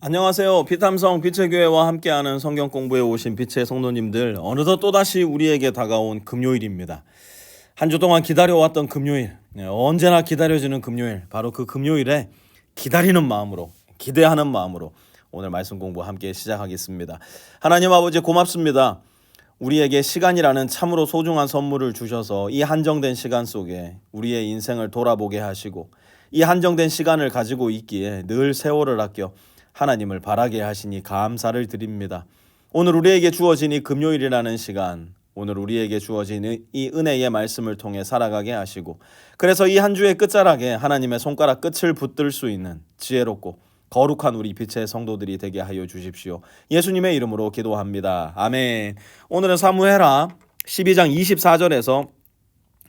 안녕하세요. 피탐성 빛의 교회와 함께하는 성경 공부에 오신 빛의 성도님들, 어느덧 또다시 우리에게 다가온 금요일입니다. 한 주 동안 기다려왔던 금요일, 언제나 기다려지는 금요일, 바로 그 금요일에 기다리는 마음으로, 기대하는 마음으로 오늘 말씀 공부 함께 시작하겠습니다. 하나님 아버지 고맙습니다. 우리에게 시간이라는 참으로 소중한 선물을 주셔서 이 한정된 시간 속에 우리의 인생을 돌아보게 하시고, 이 한정된 시간을 가지고 있기에 늘 세월을 아껴 하나님을 바라게 하시니 감사를 드립니다. 오늘 우리에게 주어진 이 금요일이라는 시간, 오늘 우리에게 주어진 이 은혜의 말씀을 통해 살아가게 하시고, 그래서 이 한 주의 끝자락에 하나님의 손가락 끝을 붙들 수 있는 지혜롭고 거룩한 우리 빛의 성도들이 되게 하여 주십시오. 예수님의 이름으로 기도합니다. 아멘. 오늘은 사무엘하 12장 24절에서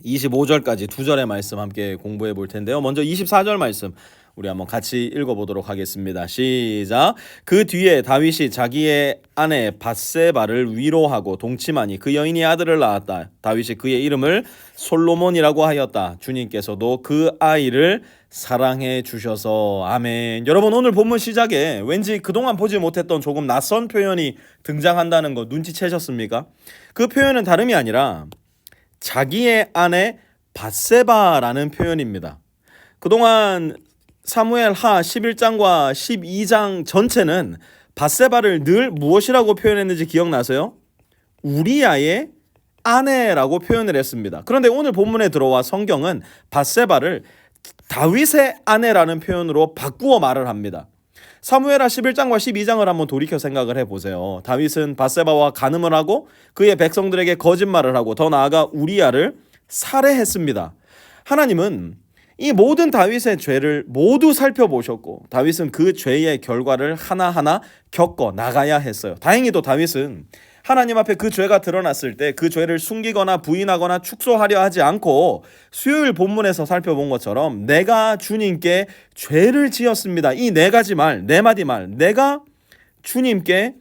25절까지 두 절의 말씀 함께 공부해 볼 텐데요. 먼저 24절 말씀 우리 한번 같이 읽어보도록 하겠습니다. 시작. 그 뒤에 다윗이 자기의 아내 밧세바를 위로하고 동침하니 그 여인이 아들을 낳았다. 다윗이 그의 이름을 솔로몬이라고 하였다. 주님께서도 그 아이를 사랑해 주셔서 아멘. 여러분, 오늘 본문 시작에 왠지 그동안 보지 못했던 조금 낯선 표현이 등장한다는 거 눈치채셨습니까? 그 표현은 다름이 아니라 자기의 아내 밧세바라는 표현입니다. 그동안 사무엘하 11장과 12장 전체는 밧세바를 늘 무엇이라고 표현했는지 기억나세요? 우리아의 아내라고 표현을 했습니다. 그런데 오늘 본문에 들어와 성경은 밧세바를 다윗의 아내라는 표현으로 바꾸어 말을 합니다. 사무엘하 11장과 12장을 한번 돌이켜 생각을 해보세요. 다윗은 밧세바와 간음을 하고 그의 백성들에게 거짓말을 하고 더 나아가 우리아를 살해했습니다. 하나님은 이 모든 다윗의 죄를 모두 살펴보셨고 다윗은 그 죄의 결과를 하나하나 겪어 나가야 했어요. 다행히도 다윗은 하나님 앞에 그 죄가 드러났을 때 그 죄를 숨기거나 부인하거나 축소하려 하지 않고 수요일 본문에서 살펴본 것처럼 내가 주님께 죄를 지었습니다. 이 네 가지 말, 네 마디 말, 내가 주님께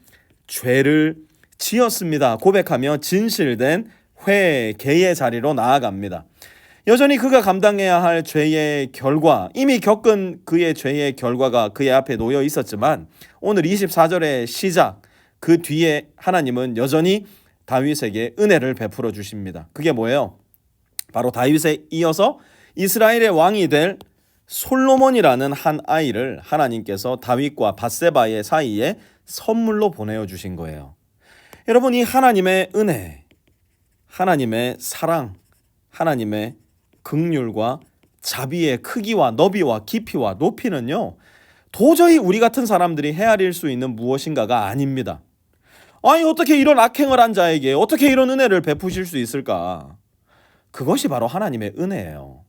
죄를 지었습니다. 고백하며 진실된 회개의 자리로 나아갑니다. 여전히 그가 감당해야 할 죄의 결과, 이미 겪은 그의 죄의 결과가 그의 앞에 놓여 있었지만 오늘 24절의 시작, 그 뒤에 하나님은 여전히 다윗에게 은혜를 베풀어 주십니다. 그게 뭐예요? 바로 다윗에 이어서 이스라엘의 왕이 될 솔로몬이라는 한 아이를 하나님께서 다윗과 밧세바의 사이에 선물로 보내어 주신 거예요. 여러분, 이 하나님의 은혜, 하나님의 사랑, 하나님의 긍휼과 자비의 크기와 너비와 깊이와 높이는요, 도저히 우리 같은 사람들이 헤아릴 수 있는 무엇인가가 아닙니다. 아니, 어떻게 이런 악행을 한 자에게 어떻게 이런 은혜를 베푸실 수 있을까? 그것이 바로 하나님의 은혜예요.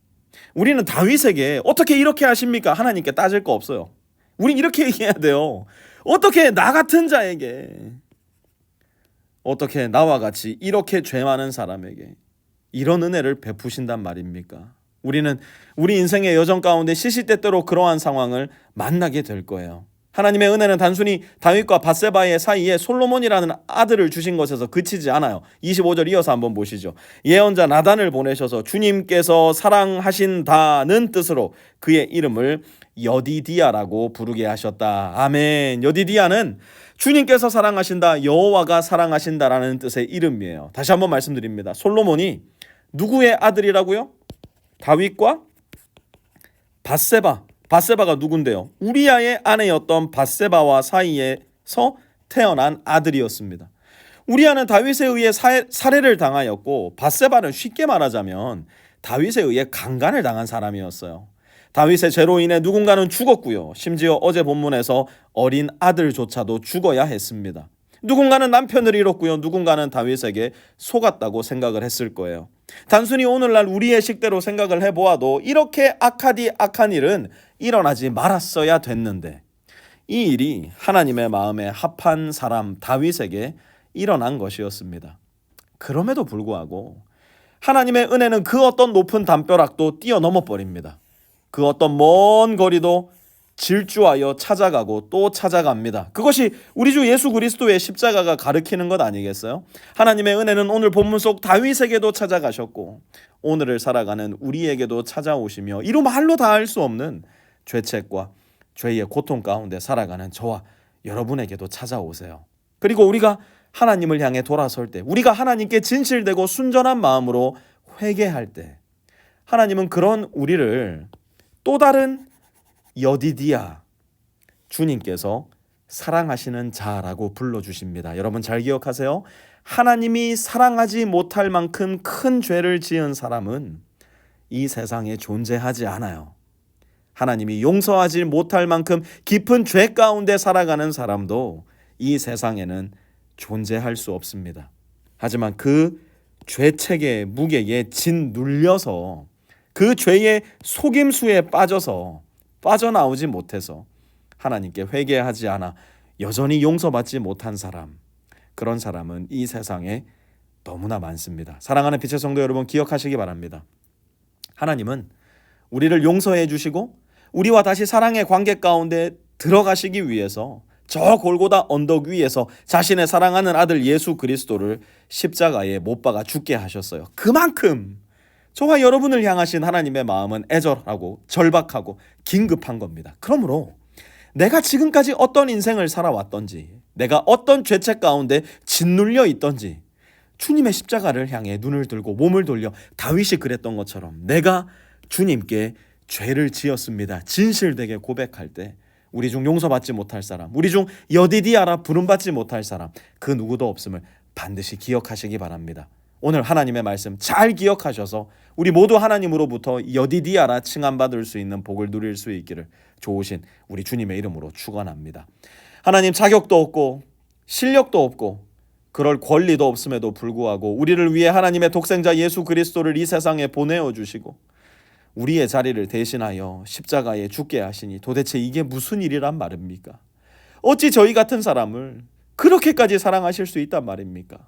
우리는 다윗에게 어떻게 이렇게 하십니까? 하나님께 따질 거 없어요. 우린 이렇게 얘기해야 돼요. 어떻게 나 같은 자에게, 어떻게 나와 같이 이렇게 죄 많은 사람에게 이런 은혜를 베푸신단 말입니까? 우리는 우리 인생의 여정 가운데 시시때때로 그러한 상황을 만나게 될 거예요. 하나님의 은혜는 단순히 다윗과 밧세바의 사이에 솔로몬이라는 아들을 주신 것에서 그치지 않아요. 25절 이어서 한번 보시죠. 예언자 나단을 보내셔서 주님께서 사랑하신다는 뜻으로 그의 이름을 여디디아라고 부르게 하셨다. 아멘. 여디디아는 주님께서 사랑하신다, 여호와가 사랑하신다라는 뜻의 이름이에요. 다시 한번 말씀드립니다. 솔로몬이 누구의 아들이라고요? 다윗과 밧세바. 밧세바가 누군데요? 우리아의 아내였던 밧세바와 사이에서 태어난 아들이었습니다. 우리아는 다윗에 의해 살해를 당하였고 밧세바는 쉽게 말하자면 다윗에 의해 강간을 당한 사람이었어요. 다윗의 죄로 인해 누군가는 죽었고요. 심지어 어제 본문에서 어린 아들조차도 죽어야 했습니다. 누군가는 남편을 잃었고요. 누군가는 다윗에게 속았다고 생각을 했을 거예요. 단순히 오늘날 우리의 식대로 생각을 해보아도 이렇게 악한 일은 일어나지 말았어야 됐는데 이 일이 하나님의 마음에 합한 사람 다윗에게 일어난 것이었습니다. 그럼에도 불구하고 하나님의 은혜는 그 어떤 높은 담벼락도 뛰어넘어 버립니다. 그 어떤 먼 거리도 질주하여 찾아가고 또 찾아갑니다. 그것이 우리 주 예수 그리스도의 십자가가 가르치는 것 아니겠어요? 하나님의 은혜는 오늘 본문 속 다윗에게도 찾아가셨고 오늘을 살아가는 우리에게도 찾아오시며 이루 말로 다 할 수 없는 죄책과 죄의 고통 가운데 살아가는 저와 여러분에게도 찾아오세요. 그리고 우리가 하나님을 향해 돌아설 때, 우리가 하나님께 진실되고 순전한 마음으로 회개할 때, 하나님은 그런 우리를 또 다른 여디디아, 주님께서 사랑하시는 자라고 불러주십니다. 여러분 잘 기억하세요. 하나님이 사랑하지 못할 만큼 큰 죄를 지은 사람은 이 세상에 존재하지 않아요. 하나님이 용서하지 못할 만큼 깊은 죄 가운데 살아가는 사람도 이 세상에는 존재할 수 없습니다. 하지만 그 죄책의 무게에 짓눌려서 그 죄의 속임수에 빠져서 빠져나오지 못해서 하나님께 회개하지 않아 여전히 용서받지 못한 사람, 그런 사람은 이 세상에 너무나 많습니다. 사랑하는 빛의 성도 여러분, 기억하시기 바랍니다. 하나님은 우리를 용서해 주시고 우리와 다시 사랑의 관계 가운데 들어가시기 위해서 저 골고다 언덕 위에서 자신의 사랑하는 아들 예수 그리스도를 십자가에 못 박아 죽게 하셨어요. 그만큼 저와 여러분을 향하신 하나님의 마음은 애절하고 절박하고 긴급한 겁니다. 그러므로 내가 지금까지 어떤 인생을 살아왔던지, 내가 어떤 죄책 가운데 짓눌려 있던지, 주님의 십자가를 향해 눈을 들고 몸을 돌려 다윗이 그랬던 것처럼 내가 주님께 죄를 지었습니다. 진실되게 고백할 때 우리 중 용서받지 못할 사람, 우리 중 여디디아라 부름받지 못할 사람, 그 누구도 없음을 반드시 기억하시기 바랍니다. 오늘 하나님의 말씀 잘 기억하셔서 우리 모두 하나님으로부터 여디디아라 칭함받을 수 있는 복을 누릴 수 있기를 좋으신 우리 주님의 이름으로 축원합니다. 하나님, 자격도 없고 실력도 없고 그럴 권리도 없음에도 불구하고 우리를 위해 하나님의 독생자 예수 그리스도를 이 세상에 보내어 주시고 우리의 자리를 대신하여 십자가에 죽게 하시니 도대체 이게 무슨 일이란 말입니까? 어찌 저희 같은 사람을 그렇게까지 사랑하실 수 있단 말입니까?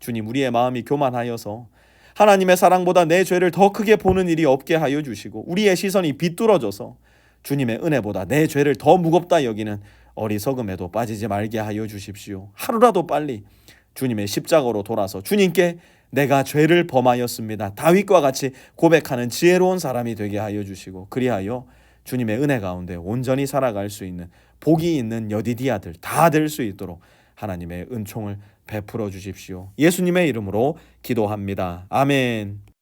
주님, 우리의 마음이 교만하여서 하나님의 사랑보다 내 죄를 더 크게 보는 일이 없게 하여 주시고 우리의 시선이 비뚤어져서 주님의 은혜보다 내 죄를 더 무겁다 여기는 어리석음에도 빠지지 말게 하여 주십시오. 하루라도 빨리 주님의 십자가로 돌아서 주님께 내가 죄를 범하였습니다, 다윗과 같이 고백하는 지혜로운 사람이 되게 하여 주시고 그리하여 주님의 은혜 가운데 온전히 살아갈 수 있는 복이 있는 여디디아들 다 될 수 있도록 하나님의 은총을 베풀어 주십시오. 예수님의 이름으로 기도합니다. 아멘.